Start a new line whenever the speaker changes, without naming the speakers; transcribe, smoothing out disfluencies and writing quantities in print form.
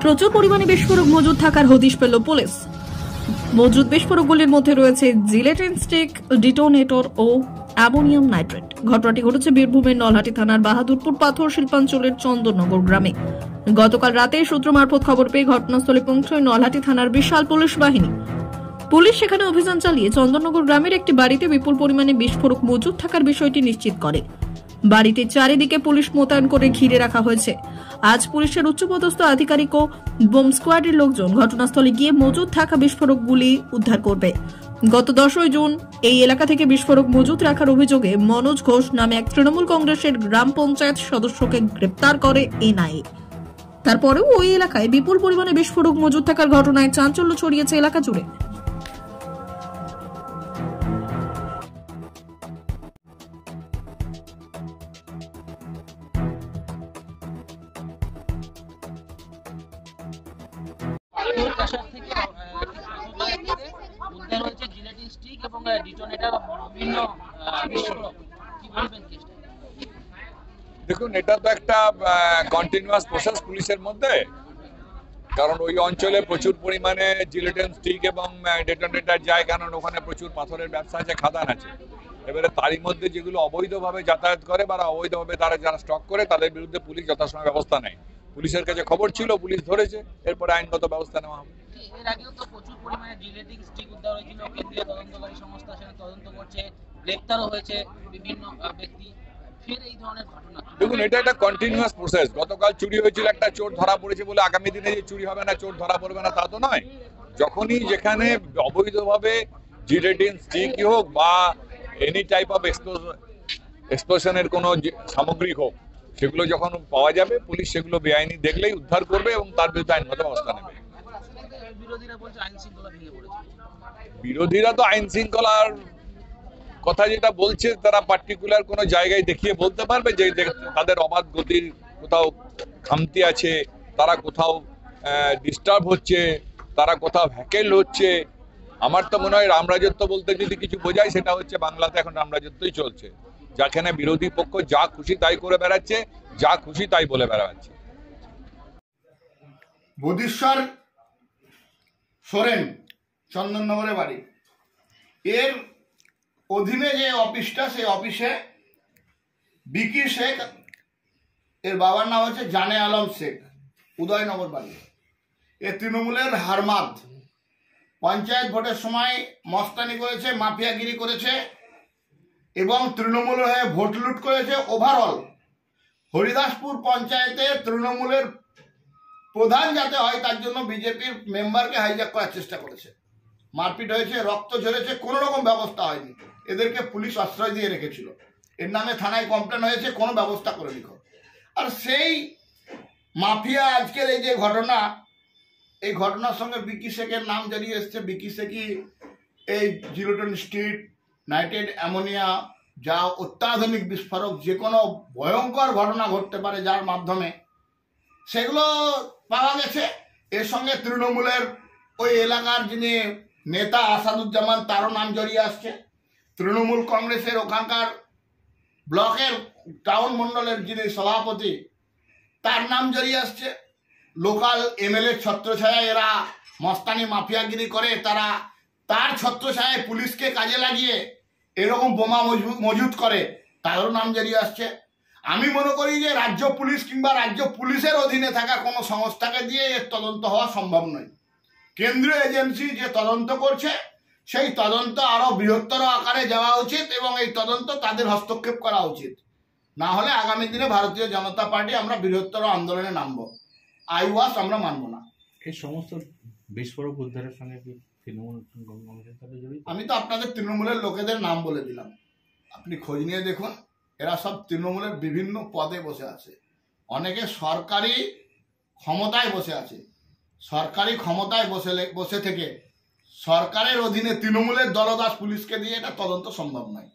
প্রচুর পরিমাণে বিস্ফোরক মজুদ থাকার হদিশ পেল পুলিশ। মজুদ বিস্ফোরকগুলির মধ্যে রয়েছে জিলেটিন স্টিক, ডিটোনেটর ও অ্যামোনিয়াম নাইট্রেট। ঘটনাটি ঘটেছে বীরভূমের নলহাটি থানার বাহাদুরপুর পাথর শিল্পাঞ্চলের চন্দননগর গ্রামে। গতকাল রাতে সূত্র মারফত খবর পেয়ে ঘটনাস্থলে পৌঁছয় নলহাটি থানার বিশাল পুলিশ বাহিনী। পুলিশ সেখানে অভিযান চালিয়ে চন্দননগর গ্রামের একটি বাড়িতে বিপুল পরিমাণে বিস্ফোরক মজুদ থাকার বিষয়টি নিশ্চিত করে। বাড়িটির চারিদিকে পুলিশ মোতায়েন করে ঘিরে রাখা হয়েছে। আজ পুলিশের উচ্চপদস্থ আধিকারিক ও বোম স্কোয়াডের লোকজন ঘটনাস্থলে গিয়ে মজুদ থাকা বিস্ফোরকগুলি উদ্ধার করবে। গত 10 জুন এই এলাকা থেকে বিস্ফোরক মজুদ রাখার অভিযোগে মনোজ ঘোষ নামে এক তৃণমূল কংগ্রেসের গ্রাম পঞ্চায়েত সদস্যকে গ্রেপ্তার করে এনআইএ। তারপরেও ওই এলাকায় বিপুল পরিমাণে বিস্ফোরক মজুদ থাকার ঘটনায় চাঞ্চল্য ছড়িয়েছে এলাকা জুড়ে।
দেখুন, এটা তো একটা কন্টিনিউয়াস প্রসেস পুলিশের মধ্যে, কারণ ওই অঞ্চলে প্রচুর পরিমাণে জিলেটিন স্টিক এবং ডেটোনেটর যায়, কারণ ওখানে প্রচুর পাথরের ব্যবসা আছে, খাদান আছে। এবারে তারই মধ্যে যেগুলো অবৈধভাবে যাতায়াত করে বা অবৈধভাবে তারা যারা স্টক করে তাদের বিরুদ্ধে পুলিশ যথাসময় ব্যবস্থা নেয়। পুলিশের কাছে খবর ছিল, পুলিশ ধরেছে, এরপরে আইনগত ব্যবস্থা নেওয়া হবে।
এর আগেও তো প্রচুর পরিমাণে জিলেটিন স্টিক উদ্ধার হয়েছিল, কেন্দ্রীয় তদন্তকারী সংস্থা সেখানে তদন্ত করছে, গ্রেপ্তারও হয়েছে বিভিন্ন ব্যক্তি।
দেখুন, এটা একটা কন্টিনিউয়াস প্রসেস। গতকাল চুরি হয়েছিল, একটা চোর ধরা পড়েছে বলে আগামী দিনে যে চুরি হবে না, চোর ধরা পড়বে না তা তো নয়। যখনই যেখানে অবৈধভাবে জিলেটিন স্টিকই হোক বা এনি টাইপ অফ এক্সপ্লোশনের কোনো সামগ্রী হোক, সেগুলো যখন পাওয়া যাবে পুলিশ সেগুলো বেআইনি দেখলেই উদ্ধার করবে এবং তার বিরুদ্ধে আইনগত ব্যবস্থা নেবে। বিরোধীরা তো আইন শৃঙ্খলার কথা যেটা বলছে, তারা পার্টিকুলার কোনো জায়গায় দেখিয়ে বলতে পারবে যে তাদের অবাধ গতির কোথাও খামতি আছে, তারা কোথাও ডিস্টার্ব হচ্ছে, তারা কোথাও হ্যাকেল হচ্ছে। আমার তো মনে হয় রামরাজত্ব বলতে যদি কিছু বোঝায়, সেটা হচ্ছে বাংলাতে এখন রামরাজত্বই চলছে, যেখানে বিরোধী পক্ষ যা খুশি তাই করে বেড়াচ্ছে, যা খুশি তাই বলে বেড়াচ্ছে।
বুদ্ধেশ্বর সোরেন চন্দননগরে বাড়ি, এর অধীনে যে অফিসটা, সেই অফিসে বিকি শেখ, এর বাবার নাম হচ্ছে জানে আলম শেখ, উদয়নগর বাড়ি। এ তৃণমূলের হারমাদ, পঞ্চায়েত ভোটের সময় মস্তানি করেছে, মাফিয়াগিরি করেছে এবং তৃণমূলের হয়ে ভোট লুট করেছে। ওভারঅল হরিদাসপুর পঞ্চায়েতে তৃণমূলের প্রধান যাতে হয় তার জন্য বিজেপির মেম্বারকে হাইজ্যাক করার চেষ্টা করেছে। মারপিট হয়েছে, রক্ত ঝরেছে, কোনো রকম ব্যবস্থা হয়নি। এদেরকে পুলিশ আশ্রয় দিয়ে রেখেছিল। এর নামে থানায় কমপ্লেন হয়েছে, কোনো ব্যবস্থা করেনি। আর সেই মাফিয়া আজকের এই যে ঘটনা, এই ঘটনার সঙ্গে বিকি শেখের নাম জড়িয়ে এসছে। বিকি শেখই এই জিলেটিন স্টিক, নাইট্রেট, অ্যামোনিয়া, যা অত্যাধুনিক বিস্ফোরক, যে কোনো ভয়ঙ্কর ঘটনা ঘটতে পারে যার মাধ্যমে, সেগুলো পাওয়া গেছে। এর সঙ্গে তৃণমূলের ওই এলাকার যিনি নেতা আসাদুজ্জামান, তারও নাম জড়িয়ে আসছে। তৃণমূল কংগ্রেসের ওখানকার ব্লকের টাউন মণ্ডলের যিনি সভাপতি, তার নাম জড়িয়ে আসছে। লোকাল এমএলএ ছত্রছায়ায় এরা মস্তানি মাফিয়াগিরি করে, তারা তার ছত্রছায়ায় পুলিশকে কাজে লাগিয়ে এরকম বোমা মজুত করে, তারও নাম জড়িয়ে আসছে। আমি মনে করি যে রাজ্য পুলিশ কিংবা রাজ্য পুলিশের অধীনে থাকা কোনো সংস্থাকে দিয়ে এর তদন্ত হওয়া সম্ভব নয়। কেন্দ্রীয় এজেন্সি যে তদন্ত করছে, সেই তদন্ত আরো বৃহত্তর আকারে যাওয়া উচিত এবং এই তদন্ত তাদের হস্তক্ষেপ করা উচিত। না হলে আগামী দিনে ভারতীয় জনতা পার্টি আমরা বৃহত্তর আন্দোলনে নামব। আইওয়াস আমরা মানব না।
এই সমস্ত বিস্ফোরক উদ্ধারের সঙ্গে কি তৃণমূল কংগ্রেসের সাথে জড়িত?
আমি তো আপনাদের তৃণমূলের লোকেদের নাম বলে দিলাম, আপনি খোঁজ নিয়ে দেখুন। এরা সব তৃণমূলের বিভিন্ন পদে বসে আছে, অনেকে সরকারি ক্ষমতায় বসে আছে। সরকারি ক্ষমতায় বসে থেকে সরকারের অধীনে তৃণমূলের দলদাস পুলিশকে দিয়ে এটা তদন্ত সম্ভব নয়।